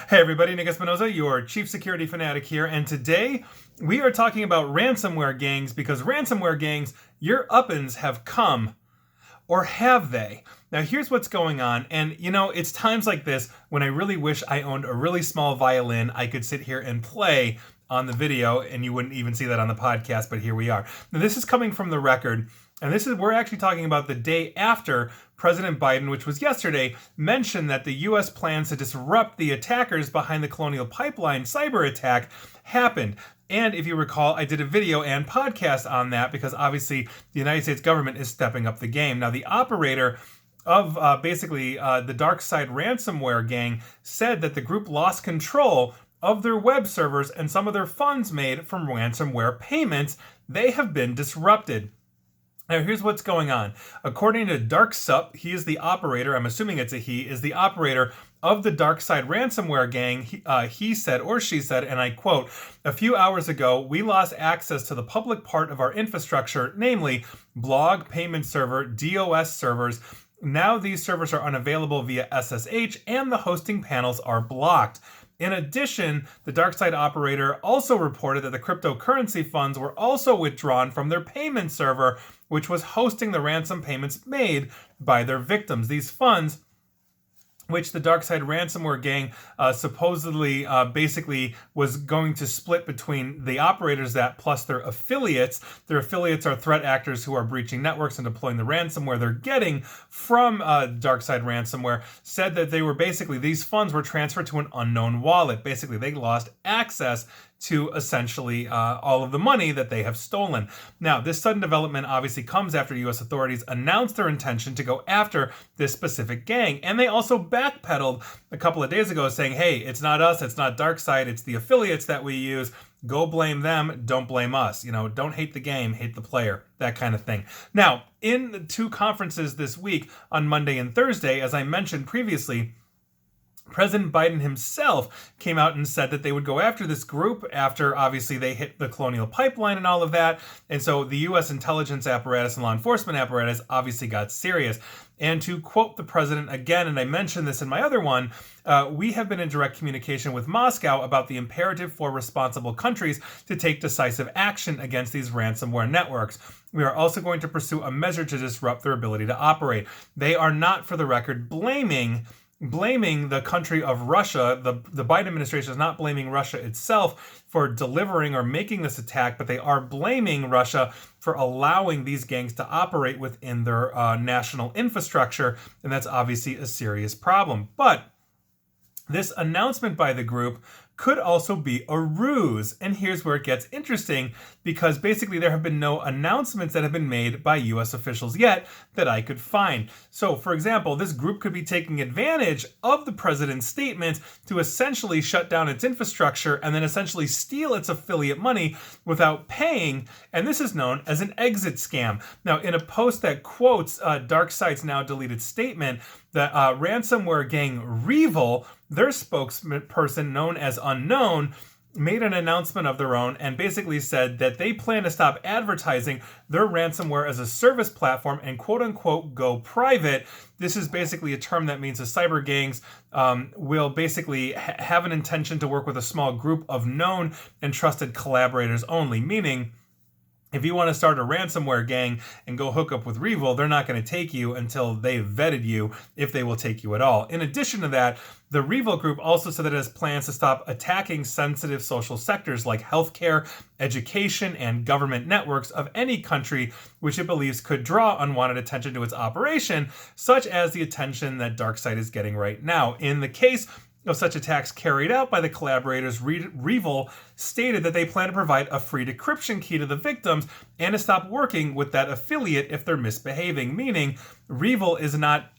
Hey everybody, Nick Espinoza, your chief security fanatic here, and today we are talking about ransomware gangs because ransomware gangs, your uppins have come. Or have they? Now here's what's going on, and it's times like this when I really wish I owned a really small violin I could sit here and play on the video, and you wouldn't even see that on the podcast, but here we are. Now this is coming from the record, and we're actually talking about the day after President Biden, which was yesterday, mentioned that the U.S. plans to disrupt the attackers behind the Colonial Pipeline cyber attack happened. And if you recall, I did a video and podcast on that because obviously the United States government is stepping up the game. Now, the operator of the Darkseid ransomware gang said that the group lost control of their web servers and some of their funds made from ransomware payments. They have been disrupted. Now, here's what's going on. According to Darkseid, he is the operator, I'm assuming it's a he, is the operator of the Darkseid ransomware gang. He said, or she said, and I quote, "A few hours ago, we lost access to the public part of our infrastructure, namely blog, payment server, DOS servers. Now these servers are unavailable via SSH and the hosting panels are blocked." In addition, the Darkseid operator also reported that the cryptocurrency funds were also withdrawn from their payment server, which was hosting the ransom payments made by their victims. These funds, which the Darkseid ransomware gang supposedly basically was going to split between the operators that plus their affiliates. Their affiliates are threat actors who are breaching networks and deploying the ransomware they're getting from Darkseid ransomware, said that these funds were transferred to an unknown wallet. Basically, they lost access to essentially all of the money that they have stolen. Now, this sudden development obviously comes after U.S. authorities announced their intention to go after this specific gang. And they also backpedaled a couple of days ago saying, hey, it's not us, it's not Darkseid, it's the affiliates that we use. Go blame them, don't blame us. Don't hate the game, hate the player, that kind of thing. Now, in the two conferences this week on Monday and Thursday, as I mentioned previously, President Biden himself came out and said that they would go after this group after obviously they hit the Colonial Pipeline and all of that. And so the U.S. intelligence apparatus and law enforcement apparatus obviously got serious. And to quote the president again, and I mentioned this in my other one, we have been in direct communication with Moscow about the imperative for responsible countries to take decisive action against these ransomware networks. We are also going to pursue a measure to disrupt their ability to operate. They are not, for the record, blaming the country of Russia. The Biden administration is not blaming Russia itself for delivering or making this attack, but they are blaming Russia for allowing these gangs to operate within their national infrastructure, and that's obviously a serious problem. But this announcement by the group could also be a ruse. And here's where it gets interesting, because basically there have been no announcements that have been made by U.S. officials yet that I could find. So, for example, this group could be taking advantage of the president's statement to essentially shut down its infrastructure and then essentially steal its affiliate money without paying. And this is known as an exit scam. Now, in a post that quotes Darkseid's now deleted statement, the ransomware gang Revil, their spokesperson known as Unknown, made an announcement of their own and basically said that they plan to stop advertising their ransomware as a service platform and quote-unquote go private. This is basically a term that means the cyber gangs will basically have an intention to work with a small group of known and trusted collaborators only, meaning if you want to start a ransomware gang and go hook up with Revil, they're not going to take you until they've vetted you, if they will take you at all. In addition to that, the Revil group also said that it has plans to stop attacking sensitive social sectors like healthcare, education, and government networks of any country which it believes could draw unwanted attention to its operation, such as the attention that Darkseid is getting right now. In the case of such attacks carried out by the collaborators, Revil stated that they plan to provide a free decryption key to the victims and to stop working with that affiliate if they're misbehaving, meaning Revil is not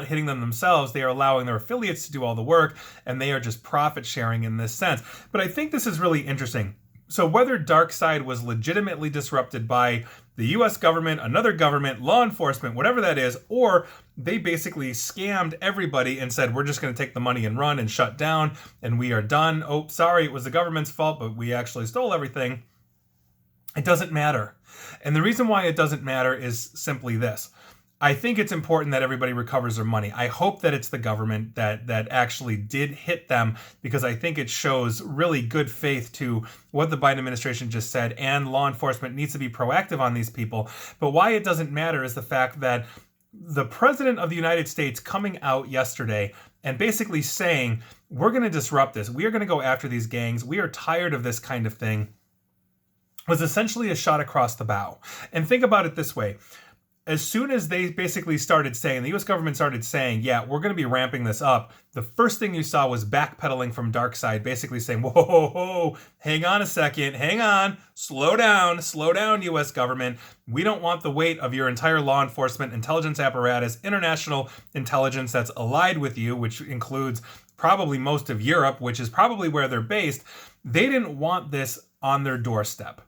hitting them themselves. They are allowing their affiliates to do all the work, and they are just profit sharing in this sense. But I think this is really interesting. So whether Darkseid was legitimately disrupted by the US government, another government, law enforcement, whatever that is, or they basically scammed everybody and said, we're just going to take the money and run and shut down and we are done. Oh, sorry, it was the government's fault, but we actually stole everything. It doesn't matter. And the reason why it doesn't matter is simply this. I think it's important that everybody recovers their money. I hope that it's the government that actually did hit them, because I think it shows really good faith to what the Biden administration just said, and law enforcement needs to be proactive on these people. But why it doesn't matter is the fact that the president of the United States coming out yesterday and basically saying, we're going to disrupt this. We are going to go after these gangs. We are tired of this kind of thing, was essentially a shot across the bow. And think about it this way. As soon as they basically started saying, the U.S. government started saying, yeah, we're going to be ramping this up, the first thing you saw was backpedaling from Darkseid, basically saying, whoa, hang on a second, hang on, slow down, U.S. government. We don't want the weight of your entire law enforcement, intelligence apparatus, international intelligence that's allied with you, which includes probably most of Europe, which is probably where they're based. They didn't want this on their doorstep.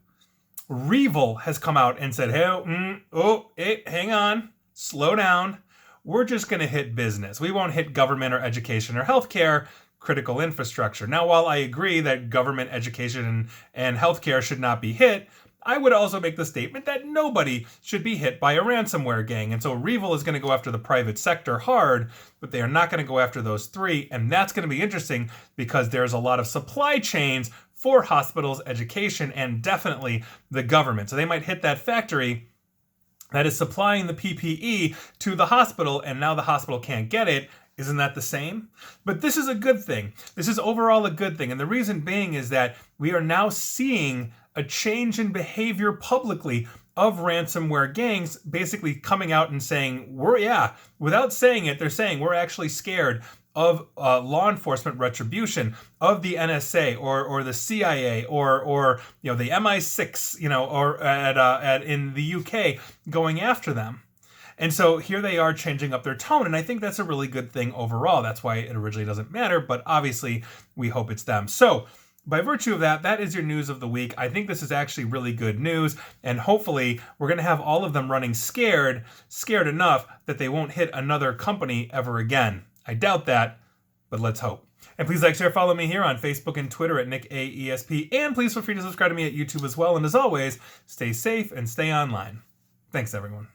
Revel has come out and said, hey, hang on, slow down. We're just going to hit business. We won't hit government or education or healthcare, critical infrastructure. Now, while I agree that government, education, and healthcare should not be hit, I would also make the statement that nobody should be hit by a ransomware gang. And so Revel is going to go after the private sector hard, but they are not going to go after those three. And that's going to be interesting because there's a lot of supply chains for hospitals, education, and definitely the government. So they might hit that factory that is supplying the PPE to the hospital, and now the hospital can't get it. Isn't that the same? But this is a good thing. This is overall a good thing. And the reason being is that we are now seeing a change in behavior publicly of ransomware gangs basically coming out and saying, without saying it, they're saying we're actually scared of law enforcement retribution, of the NSA or the CIA or the MI6, or in the UK going after them. And so here they are changing up their tone, and I think that's a really good thing overall. That's why it originally doesn't matter, but obviously we hope it's them. So by virtue of that, that is your news of the week. I think this is actually really good news, and hopefully we're going to have all of them running scared enough that they won't hit another company ever again. I doubt that, but let's hope. And please like, share, follow me here on Facebook and Twitter at NickAESP, and please feel free to subscribe to me at YouTube as well. And as always, stay safe and stay online. Thanks, everyone.